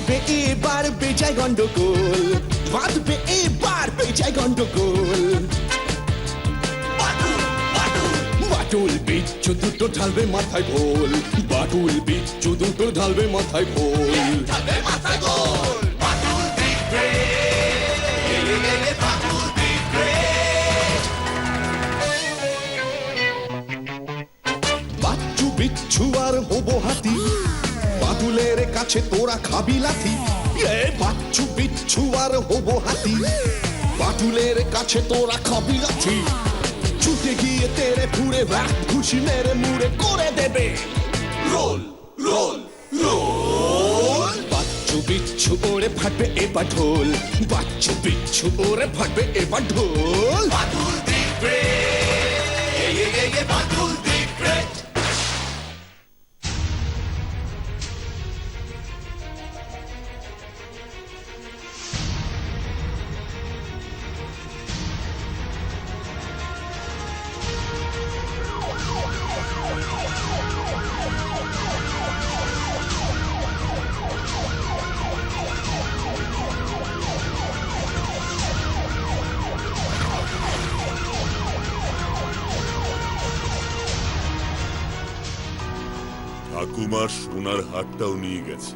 বাঁধবে এবার বেজায় গন্ডগোল, বাঁধবে এবার বেজায় গন্ডগোল। বাটুল বিচ্ছু দুটো ঢালবে মাথায় ভোল, বাটুল বিচ্ছু দুটো ঢালবে মাথায় ভোল। বাচ্চু বিচ্ছু আর হবো হাতি, বাটুলের কাছে তোরা খাবি লাথি। বাচ্চু বিচ্ছু আর হবো হাতি, বাটুলের কাছে তোরা খাবি লাথি। ছুটে গিয়ে তেরে ফুড়ে খুশি মেরে মুড়ে করে দেবে রোল রোল রোল। বাচ্চু বিচ্ছু ওরে ফাটবে এবার ঢোল, বাচ্চু বিচ্ছু ওরে ফাটবে এবার ঢোল। বাটুল দি গ্রেট, বাটুল দি গ্রেট। ঠাকুমার সোনার হারটাও নিয়ে গেছে।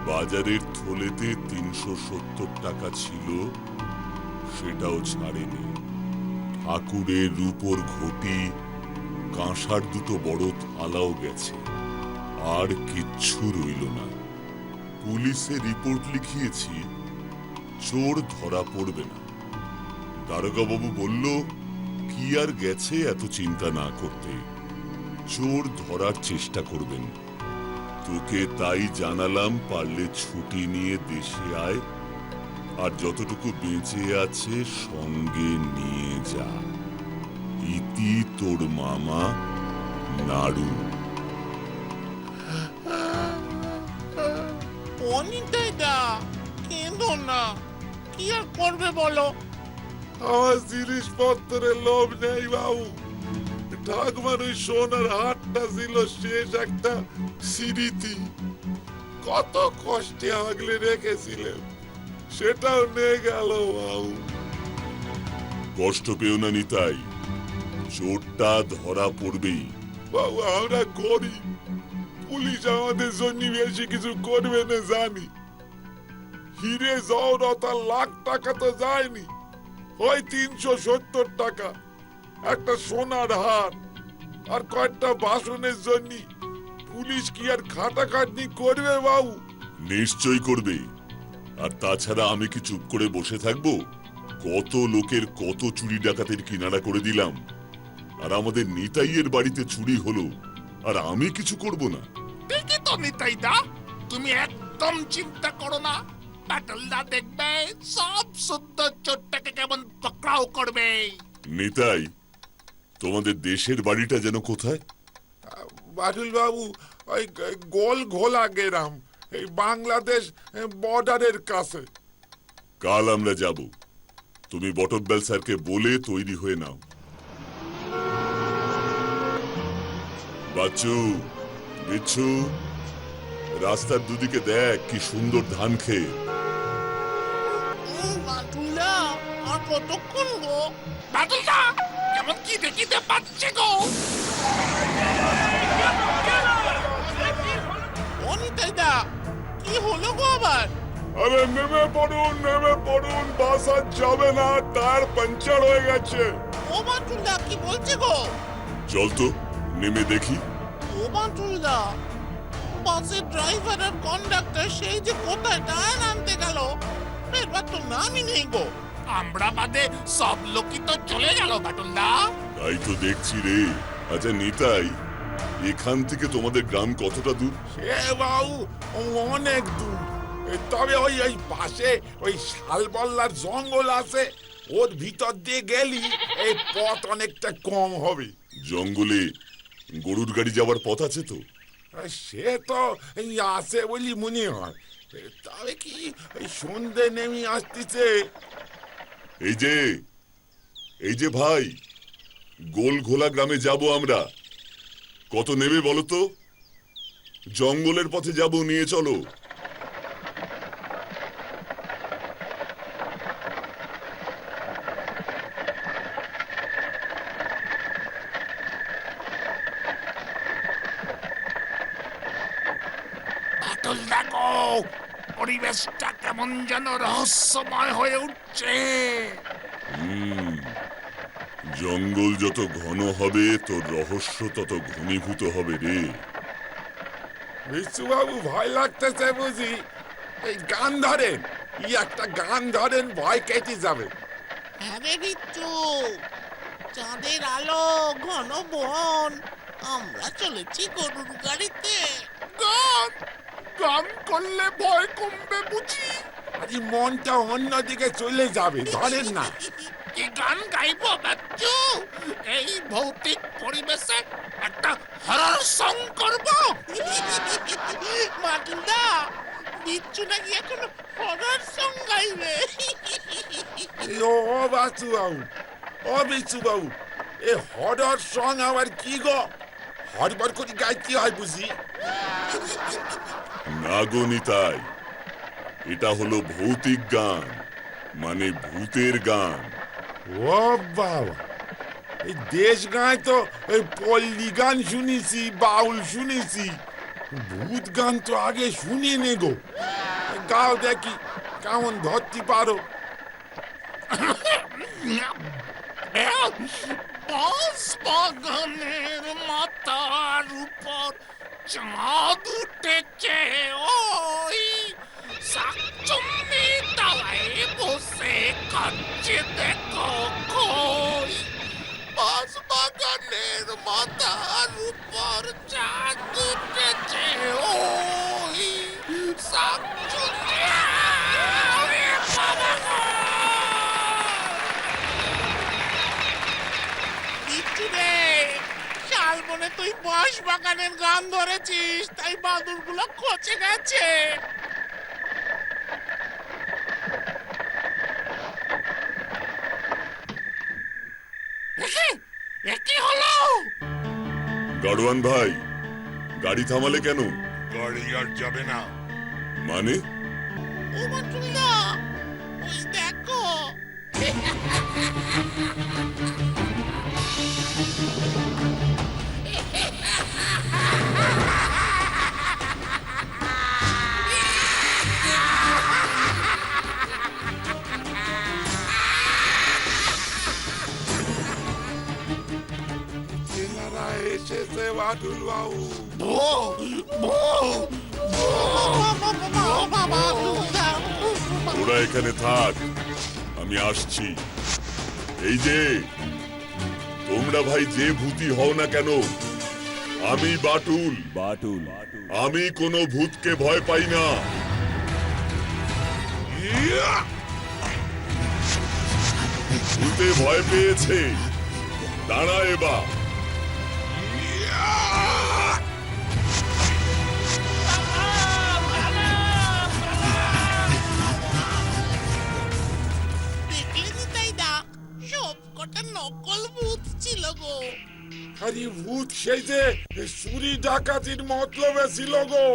বাজারের থলেতে ৩৭০ টাকা ছিল, সেটাও ছাড়েনি। ঠাকুরের রূপোর ঘটি, কাঁসার দুটো বড় থালাও গেছে। আর কিচ্ছু রইল না। পুলিশে রিপোর্ট লিখিয়েছি, চোর ধরা পড়বে না। দারোগাবাবু বলল, কি আর গেছে এত চিন্তা না করতে, চোর ধরার চেষ্টা করবেন। তোকে তাই জানালাম, পারলে ছুটি নিয়ে দেশে আয়, আর যতটুকু বেঁচে আছে সঙ্গে নিয়ে যা। ইতি তোর মামা নাড়ু। অনিতাইদা কেঁদো না, কি আর করবে বলো? আমার জিনিসপত্রের লোভ নেই বাবু। ঠাকুমার ওই সোনার হাটটা ছিল শেষ একটা স্মৃতি। কত কষ্টে আগলে রেখেছিলেন, সেটাও নিয়ে গেল বাবু। কষ্ট পেও না নিতাই, চোরটা ধরা পড়বেই। বাবু আমরা গরিব, পুলিশ আমাদের জন্য বেশি কিছু করবে না জানি। হিরে জওহরত আর লাখ টাকা তো যায়নি, ওই ৩৭০ টাকা, একটা সোনার হার আর কয়েকটা বাসনের জন্য পুলিশ কি আর খাটাখাটনি করবে বাবু? নিশ্চয় করবে। আর তাছাড়া আমি কি চুপ করে বসে থাকবো? কত লোকের কত চুরি ডাকাতের কিনারা করে দিলাম, আর আমাদের নিতাইয়ের বাড়িতে চুরি হলো, আর আমি কিছু করব না? ঠিকই তো নিতাইদা, তুমি একদম চিন্তা করো না। বাটুলদা দেখবে সব শুদ্ধ চোরটাকে কেমন পকড়াও করবে। নিতাই, তোমাদের দেশের বাড়িটা যেন কোথায়? বাটুল বাবু ওই গোল ঘোলা গেরাম, এই বাংলাদেশ বর্ডারের কাছে। কাল আমরা যাব, তুমি বটব্যাল স্যারকে বলে তৈরি হয়ে নাও। বাচ্চু বিচ্ছু, রাস্তার দুদিকে দেখ কি সুন্দর ধান খেয়ে। বাটুলদা আর কতক্ষণ গো? বাটুলদা কেমন কি দেখিতে পাচ্ছে গো? অনিতাইদা কি হলো গো আবার? আরে নেমে পড়ুন, বাস আর যাবে না, টায়ার পাঞ্চার হয়ে গেছে। ও বাটুলদা কি বলছে গো? চল তো নেমে দেখি। ও বাটুলদা, বাসের ড্রাইভার আর কন্ডাক্টর সেই যে কোথায় টায়ার আনতে গেল, এবার তো নামই নেই গো। আমরা বাদে সব লোকই তো চলে গেল বাটুলদা। তাই তো দেখছি রে। আচ্ছা নিতাই, এখান থেকে তোমাদের গ্রাম কতটা দূর? এ বাবু অনেক দূর, তবে ওই ওই পাশে ওই শালবল্লার জঙ্গল আছে, ওর ভিতর দিয়ে গেলি এই পথ অনেকটা কম হবে। জঙ্গলে গরুর গাড়ি যাওয়ার পথ আছে তো? সে তো আছে বলি মনে হয়, তবে কি এই সন্ধে নেমে আসতেছে। এই যে ভাই, গোল ঘোলা গ্রামে যাব আমরা। কত নেবে বলো তো? জঙ্গলের পথে যাব, নিয়ে চলো। বাটুল দেখো, পরিবেশটা কেমন যেন রহস্যময় হয়ে উঠছে। জঙ্গল যত ঘন হবে তোর রহস্য তত ঘনীভূত হবে রে। বিশ্ববাবু ভয় লাগতেছে বুঝি? এই গান ধরেন, একটা গান ধরেন, ভয় কেটে যাবে। আরে বিচ্ছু, চাঁদের আলো, ঘন বন, আমরা চলেছি গরুর গাড়িতে। গান গান করলে ভয় কমবে বুঝি? আরে মনটা অন্যদিকে চলে যাবে, ধরেন না। কি গান গাইবো বাচ্চু? এই ভৌতিক পরিবেশে একটা হরর সং করবো। মাটুলদা, বিচ্ছু নাকি এখন হরর সং গাইবে। এই ও বাসুবাবু, ও বিশ্ববাবু, এ হরর সং আবার কি গো? হরবর করে গাইতে হয় বুঝি? না গো নিতাই, এটা হলো ভৌতিক গান, মানে ভূতের গান। ও বাবা, এই দেশ গায় তো এই পল্লী গান শুনেছি, বাউল শুনেছি, ভূত গান তো আগে শুনি নে গো। গাও দেখি কেমন ধরতে পারো। বাঁশ বাগানের মাথার উপর চাঁদ উঠেছে, ওই শাকচুন্নি তালায় বসে কাচ্ছে দেখো কই। বাঁশ বাগানের মাথার উপর চাঁদ উঠেছে, ওই শাকচুন্নি। ওরে বাবা গো! বিচ্ছু রে, শালবনে তুই বাঁশ বাগানের গান ধরেছিস, তাই বাদুরগুলো খচে গেছে। কি হলো? গাড়োয়ান ভাই, গাড়ি থামালে কেন? গাড়ি আর যাবে না। মানে? ও মাটুলদা, ওই দেখো। এনারা এসেছে বাটুল বাবু। ওরা এখানে থাক, আমি আসছি। এই যে তোমরা ভাই যে ভূতি হও না কেন, আমি বাটুল। আমি কোনো ভূতকে ভয় পাই না। ভূতে ভয় পেয়েছে, দাঁড়া এবার। দেখলে নিতাই দা, সব কটা নকল ভূত ছিল গো। আরে ভূত সেই যে চুরি ডাকাতির মতলবে ছিল গো।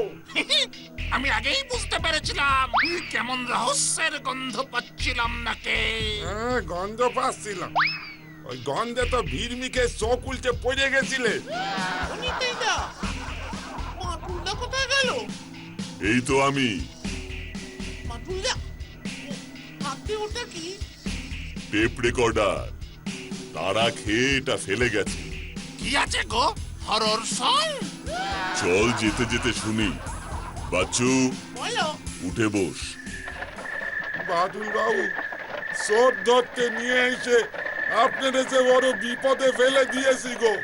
আমি আগেই বুঝতে পেরেছিলাম, কেমন রহস্যের গন্ধ পাচ্ছিলাম নাকে। হ্যাঁ, গন্ধ পাচ্ছিলাম। ওই গন্ধে তো ভিড়মিকে চোখ উল্টে পড়ে গেছিলে। ও নিতাই দা, মাটুলদা কোথায় গেল? এই তো আমি। মাটুলদা, হাতে ওটা কি? টেপ রেকর্ডার, তারা খেয়ে এটা ফেলে গেছে। কি আছে গো? Horror song? চল যেতে যেতে শুনি। বাচ্চু, বলো। উঠে বস। বাটুল বাবু, চোর ধরতে নিয়ে এসে আপনারা যে বড় বিপদে ফেলে দিয়েছি গো।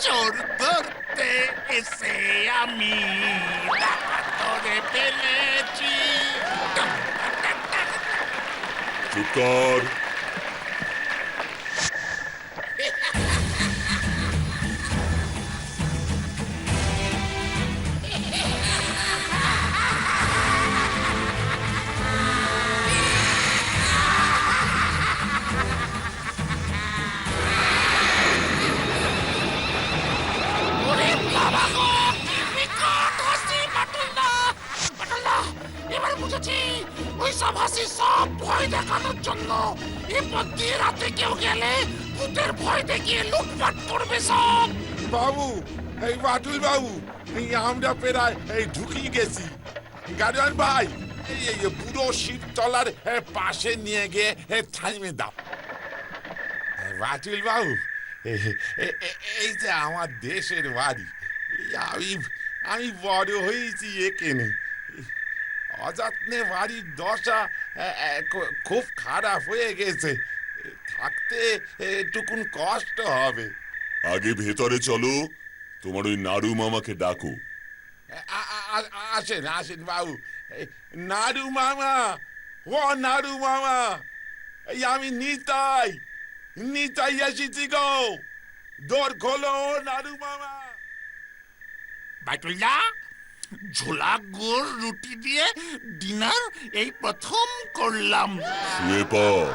চোর ধরতে এসে আমি টাকা ধরে ফেলেছি। চুপ কর। ওরে বাবা গো, কি বিকট হাসি বাটুলদা! বাটুলদা, এবার বুঝেছি, ওই সব হাসি সব ভয় দেখানোর জন্য। এরপর দিয়ে রাতে কেউ গেলে ভূতের ভয় দেখিয়ে লুটপাট করবে সব। বাবু, এই বাটুল বাবু, এই আমরা প্রায় এই ঢুকিয়ে গেছি। গাড়িওয়ান ভাই, এই পুরো শিবতলার পাশে নিয়ে গিয়ে থামিয়ে দাও। বাটুল বাবু, এই যে আমার দেশের বাড়ি, আমি আমি বড় হয়েছি এখানে। অযত্নে বাড়ির দশা খুব খারাপ হয়ে গেছে, থাকতে একটুকুন কষ্ট হবে। আগে ভেতরে চলো, তোমার ওই নাড়ু মামাকে ডাকো। আসেন আসেন বাবু। নাড়ু মামা, ও নাড়ু মামা, এই আমি নিতাই নিতাই এসেছি গো, দোর খোলো নাড়ু মামা। বাটুলদা, ঝোলা গুড় রুটি দিয়ে ডিনার এই প্রথম করলাম। শুয়ে পড়,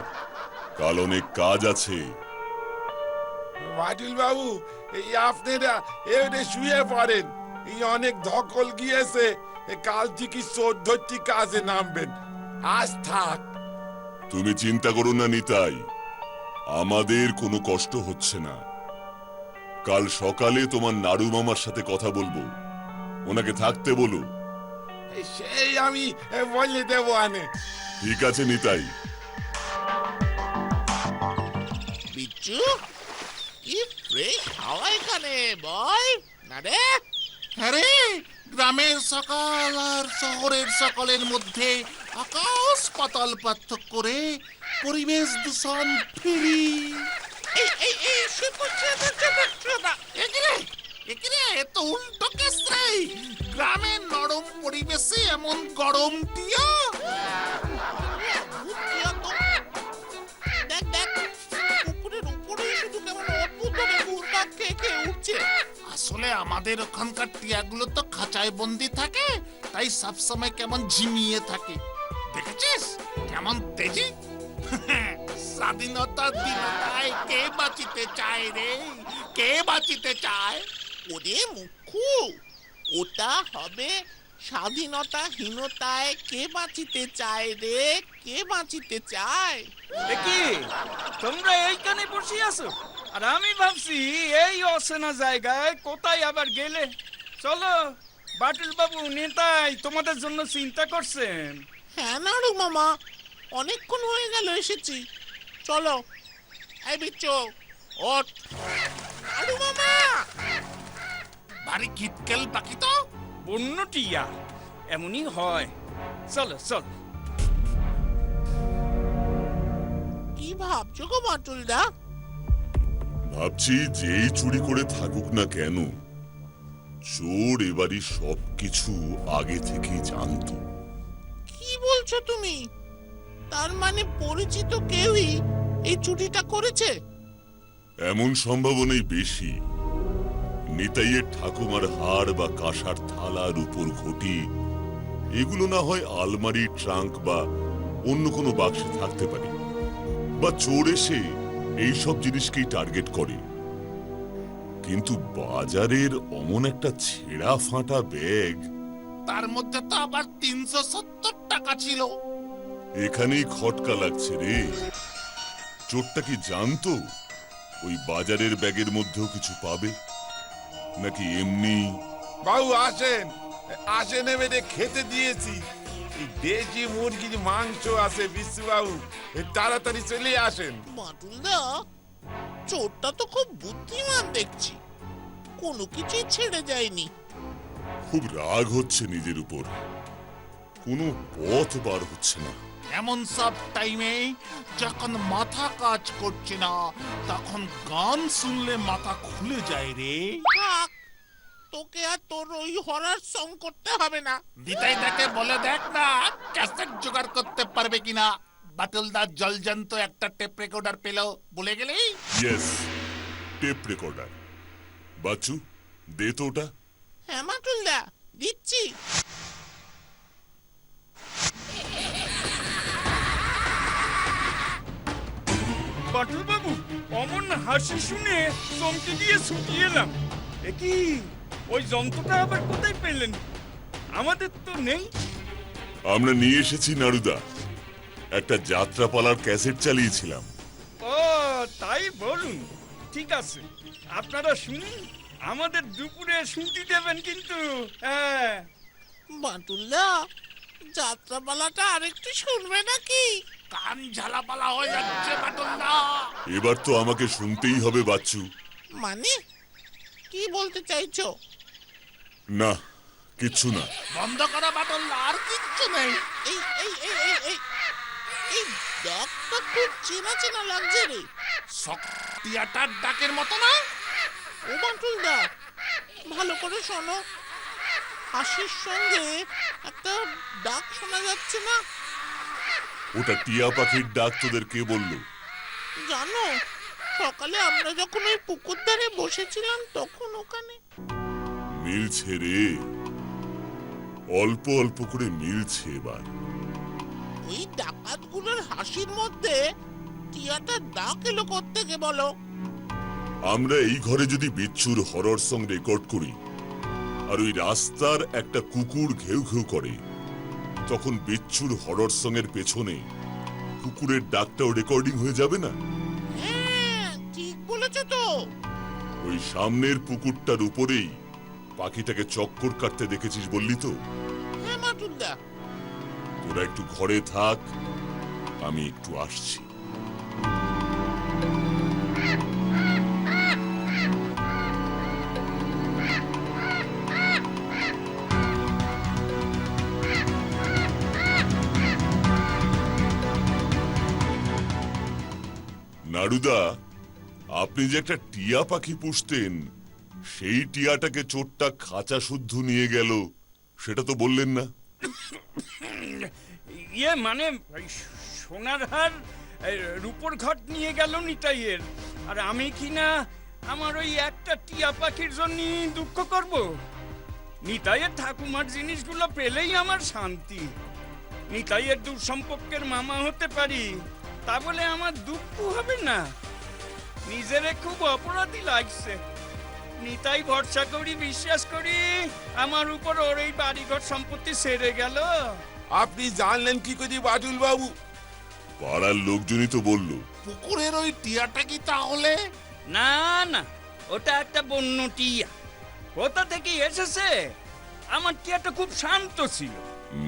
কাল অনেক কাজ আছে। বাটুল বাবু, এই আপনারা এবারে শুয়ে পড়েন, এই অনেক ধকল গিয়েছে, কাল থেকে 14টি কাজে নামবেন, আজ থাক। তুমি চিন্তা করো না নিতাই, আমাদের কোনো কষ্ট হচ্ছে না। কাল সকালে তোমার নাড়ু মামার সাথে কথা বলবো, ওনাকে থাকতে বলো। সেই আমি বলে দেবো আনে। ঠিক আছে নিতাই। বিচ্ছু, কি ফ্রেশ হাওয়া এখানে বল না রে? আরে, গ্রামের সকাল আর শহরের সকালের মধ্যে আকাশ পাতাল পার্থক্য করে পরিবেশ দূষণ ফিরি। এই শুধু এখানে এত উল্টো কেস রে। গ্রামের নরম পরিবেশে এমন গরম টিয়া। দেখ দেখ, পুকুরের উপরে শুধু কেমন অদ্ভুত ভাবে ঘুরপাক খেয়ে উঠছে। আসলে আমাদের ওখানকার টিয়াগুলো তো খাঁচায় বন্দি থাকে, তাই সবসময় কেমন ঝিমিয়ে থাকে। দেখেছিস কেমন তেজি? স্বাধীনতার দিনটায় কে বাঁচিতে চায় রে? কে বাঁচিতে চায়? ওরে মুখু, ওটা হবে স্বাধীনতাহীনতায় কে বাঁচিতে চায় রে? কে বাঁচিতে চায়? কি তোমরা এইখানে বসে আছো, আর আমি ভাবছি এই অচেনা জায়গায় কোথায় আবার গেলে। চলো, বাটুল বাবু নেতাই তোমাদের জন্য চিন্তা করছেন। হ্যাঁ নাড়ু মামা, অনেকক্ষণ হয়ে গেল এসেছি, চলো। এই বিচ্ছু, ওঠ। নাড়ু মামা, বাড়ি গিটকেল পাখি তো। বন্য টিয়া এমনই হয়। চলো চলো। কি ভাবছো গো বাটুলদা? ভাবছি যেই চুরি করে থাকুক না কেন, চোর এবারই সবকিছু আগে থেকেই জানতো। কি বলছো তুমি? তার মানে পরিচিত কেউই এই চুরিটা করেছে? এমন সম্ভাবনাই বেশি। নিতাইয়ের ঠাকুমার হাড় বা কাঁসার থালার উপর ঘটি, এগুলো না হয় আলমারি, ট্রাঙ্ক বা অন্য কোনো বাক্সে থাকতে পারে, বা চোর এসে এইসব জিনিসকেই টার্গেট করে। কিন্তু বাজারের অমন একটা ছেঁড়া ফাটা ব্যাগ, তার মধ্যে তো আবার 370 টাকা ছিল। এখানেই খটকা লাগছে রে। চোরটা কি জানতো ওই বাজারের ব্যাগের মধ্যেও কিছু পাবে, নাকি এমনি? বাবু আসেন, আসেন, এবারে খেতে দিয়েছি। এই দেশি মুরগির মাংস আছে বিশু বাবু, তাড়াতাড়ি চলে আসেন। বাটুলদা, চোরটা তো খুব বুদ্ধিমান দেখছি, কোনো কিছুই ছেড়ে যায়নি। খুব রাগ হচ্ছে নিজের উপর, কোনো পথ বার হচ্ছে না। এমন সব টাইমে যখন মাথা কাজ করছে না, তখন গান শুনলে মাথা খুলে যায় রে। থাক, তোকে আর তোর ওই হরার সং করতে হবে না। দিতাই তাকে বলে দেখ না ক্যাসেট জোগাড় করতে পারবে কিনা। বাটুলদার জলজন্ত একটা টেপ রেকর্ডার পেল, বলে গেলেই। Yes, tape recorder. বাচ্চু, দে তো ওটা। হ্যাঁ বাটুলদা, দিচ্ছি। বাটুল বাবু অমন হাসি শুনে চমকে দিয়ে ছুটি এলাম। কি ওই যন্ত্রটা আবার কোথায় পেলেন? আমাদের তো নেই। আমরা নিয়ে এসেছি নাড়ুদা, একটা যাত্রাপালার ক্যাসেট চালিয়েছিলাম। ও তাই বলুন, ঠিক আছে, আপনারা শুনুন, আমাদের দুপুরে শুনতে দেবেন কিন্তু। হ্যাঁ, বাটুলদা, যাত্রাপালাটা আরেকটু শুনবে নাকি? কান ঝালাপালা হয়ে যাচ্ছে বাটুলদা। এবার তো আমাকে শুনতেই হবে বাচ্চু। মানে কি বলতে চাইছো? না, কিচ্ছু না। বন্ধ করা বাটুলদা, আর কিচ্ছু নেই। এই এই এই এই এই এই ডাকটা খুব চেনা চেনা লাগছে রে। টিয়াটার ডাকের মতো না? ও বাটুলদা, ভালো করে শোনো। হাসির সঙ্গে একটা ডাক শোনা যাচ্ছে না? ওটা টিয়া পাখির ডাক তোদের কে বললো? জানো, সকালে আমরা যখন ওই পুকুর ধারে বসেছিলাম তখন ওখানে। মিলছে রে, অল্প অল্প করে মিলছে এবার। ওই ডাকাতগুলোর হাসির মধ্যে টিয়াটার ডাক এলো কোত্থেকে বলো? আমরা এই ঘরে যদি বিচ্ছুর হরর সং রেকর্ড করি আর ওই রাস্তার একটা কুকুর ঘেউ ঘেউ করে, তখন বিচ্ছুর হরর সং এর পেছনে কুকুরের ডাকটাও রেকর্ডিং হয়ে যাবে না? হ্যাঁ, ঠিক বলেছো তো। ওই সামনের পুকুরটার উপরেই পাখিটাকে চক্কর কাটতে দেখেছিস বললি তো? হ্যাঁ মাটুলদা। তোরা একটু ঘরে থাক, আমি একটু আসছি। নাড়ুদা, আপনি যে একটা টিয়া পাখি পুষতেন, সেই টিয়াটাকে চোরটা খাঁচা শুদ্ধ নিয়ে গেল, সেটা তো বললেন না। ইয়ে মানে ওই সোনার হার, রূপর ঘট নিয়ে গেল নিতাইয়ের, আর আমি কিনা আমার ওই একটা টিয়া পাখির জন্য দুঃখ করব? নিতাইয়ের ঠাকুমার জিনিসগুলো পেলেই আমার শান্তি। নিতাইয়ের দূর সম্পর্কের মামা হতে পারি, তা বলে আমার দুঃখ হবে না? নিজেরে খুব অপরাধী লাগছে। নিতাই ভরসা করি, বিশ্বাস করি, আমার উপর ওর এই বাড়িঘর সম্পত্তি সেরে গেল। আপনি জানলেন কি করে বাটুল বাবু? পাড়ার লোকজনই তো বললো। পুকুরের ওই টিয়াটা কি তাহলে? না না, ওটা একটা বন্য টিয়া। কোথা থেকে এসেছে? আমার টিয়াটা খুব শান্ত ছিল।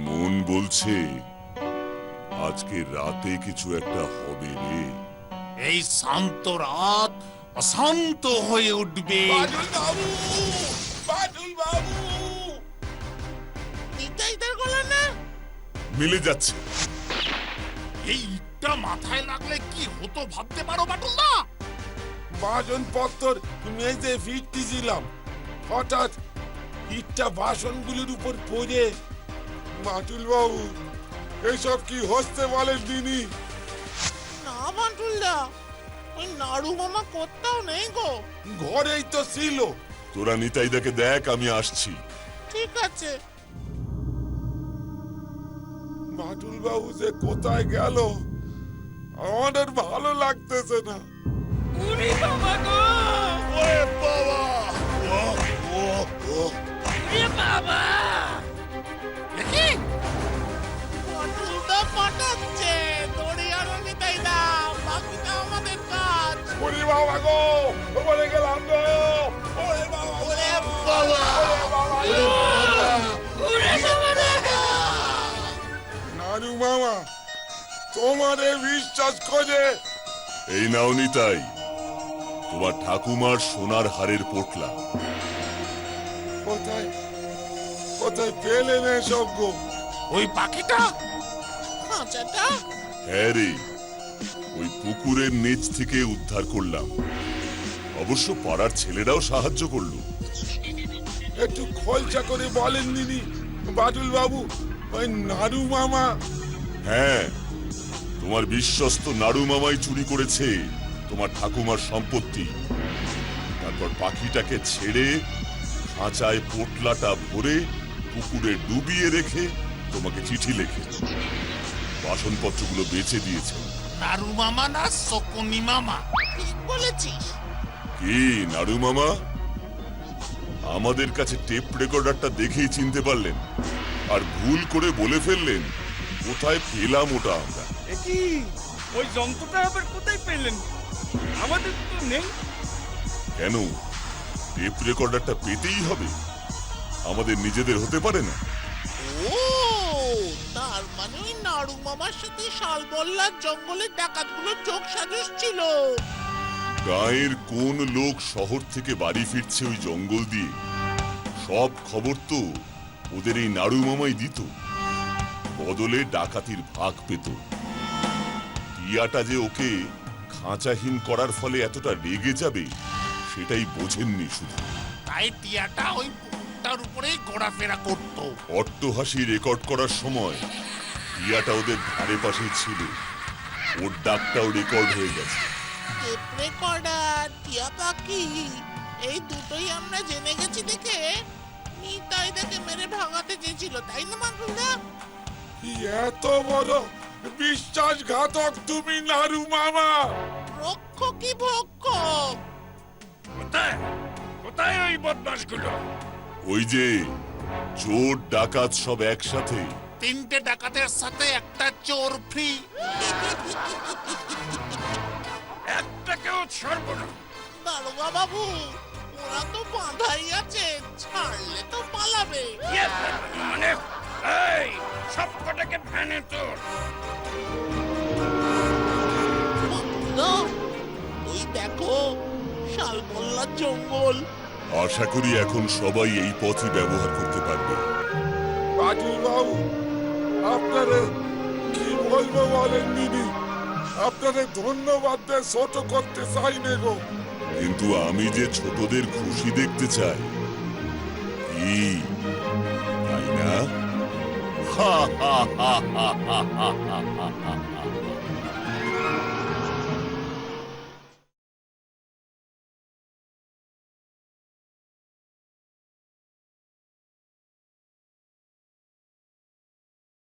মন বলছে আজকে রাতে কিছু একটা হবে রে। এই শান্ত রাত অশান্ত হয়ে উঠবে। বাটুল বাবু, বাটুল বাবু! নিতাইদার গলা না? মিলে যাচ্ছে। এই ইটটা মাথায় লাগলে কি হতো ভাবতে পারো বাটুলদা? বাসন পত্তর মেজে ফিরতেছিলাম, হঠাৎ ইটটা বাসনগুলোর উপর পড়ে। বাটুল বাবু, এসব কি হচ্ছে বলেন দিনি? না বাটুলদা, ওই নাড়ু মামা কোথাও নেই গো। ঘরেই তো ছিল। তোরা নিতাইদাকে দেখ, আমি আসছি। ঠিক আছে। বাটুল বাবু যে কোথায় গেল আমাদের ভালো লাগতেছে না। উনি বাবা গো! ওরে বাবা! উনি বাবা! দেখি বাটুলদা পাঠাচ্ছে। দড়ি আনো নিতাইদা, বাকিটা আমাদের কাজ। ওরে বাবা গো, ওরে গেলাম গো, ওরে বাবা, ওরে বাবা! ওরে বাবা গো। উনি বাবা দেখো! নানু মামা, তোমারে বিশ্বাস করে এই নাও নিতাই, তোমার ঠাকুমার সোনার হারের পোটলা। কোথায় কোথায় পেলেন এসব গো? ওই পাখিটা? খাঁচাটা? হ্যাঁ রে, ওই পুকুরের নিচ থেকে উদ্ধার করলাম। অবশ্য পাড়ার ছেলেরাও সাহায্য করলো। একটু খোলসা করে বলেন দিদি বাটুল বাবু, ওই নানু মামা। হ্যাঁ, তোমার বিশ্বস্ত নাড়ু মামাই চুরি করেছে তোমার ঠাকুমার সম্পত্তি। তারপর পাখিটাকে ছেড়ে খাঁচায় পোটলাটা ভরে পুকুরে ডুবিয়ে রেখে তোমাকে চিঠি লেখে বাসনপত্রগুলো বেচে দিয়েছে। নাড়ু মামা না শকুনি মামা? ঠিক বলেছিস। কি নাড়ু মামা, আমাদের কাছে টেপ রেকর্ডারটা দেখেই চিনতে পারলেন আর ভুল করে বলে ফেললেন কোথায় পেলাম ওটা আমরা? কি ওই যন্ত্রটা আবার কোথায় পেলেন? আমাদের তো নেই। কেন, টেপ রেকর্ডারটা পেতেই হবে, আমাদের নিজেদের হতে পারে না? ও তার মানে ওই নাড়ু মামার সাথে শালবল্লার জঙ্গলের ডাকাতগুলো যোগ সাজস ছিল। গায়ের কোন লোক শহর থেকে বাড়ি ফিরছে ওই জঙ্গল দিয়ে, সব খবর তো ওদের এই নাড়ু মামাই দিত, বদলে ডাকাতির ভাগ পেত। টিয়াটা যে ওকে খাঁচাহীন করার ফলে এতটা রেগে যাবে সেটাই বোঝেননি শুধু। তাই টিয়াটা ওই পুকুরটার উপরেই ঘোরাফেরা করতো। অট্টহাসি রেকর্ড করার সময় টিয়াটা ওদের ধারে পাশেই ছিল, ওর ডাকটাও রেকর্ড হয়ে গেছে। টেপ রেকর্ডার, টিয়া পাখি, এই দুটোই আমরা জেনে গেছি দেখে নিতাই দেখে মেরে ভাঙাতে চেয়েছিল, তাই না মাকুলদা? এত বড় বিশ্বাসঘাতক তুমি নাড়ু মামা! রক্ষক কি ভক্ষক? কোথায় কোথায় ওই বদমাশগুলো? ওই যে চোর ডাকাত সব একসাথে। 3টে ডাকাতের সাথে একটা চোর ফ্রি। একটাকেও ছাড়বো না। দারোগা বাবু, ওরা তো বাঁধাই আছে, ছাড়লে তো পালাবে। ইয়ে, মানে এই সব কটাকে ভ্যানে তোর। মাকুলদা, ওই দেখো শালবল্লার জঙ্গল। আশা করি এখন সবাই এই পথই ব্যবহার করতে পারবে। বাটুল বাবু, আপনারে কি বলবো বলেন দিদি, আপনাদের ধন্যবাদ দিয়ে ছোট করতে চাই না গো, কিন্তু আমি যে ছোটদের খুশি দেখতে চাই, কি তাই না? হা হা হা হা হা হা হা হা।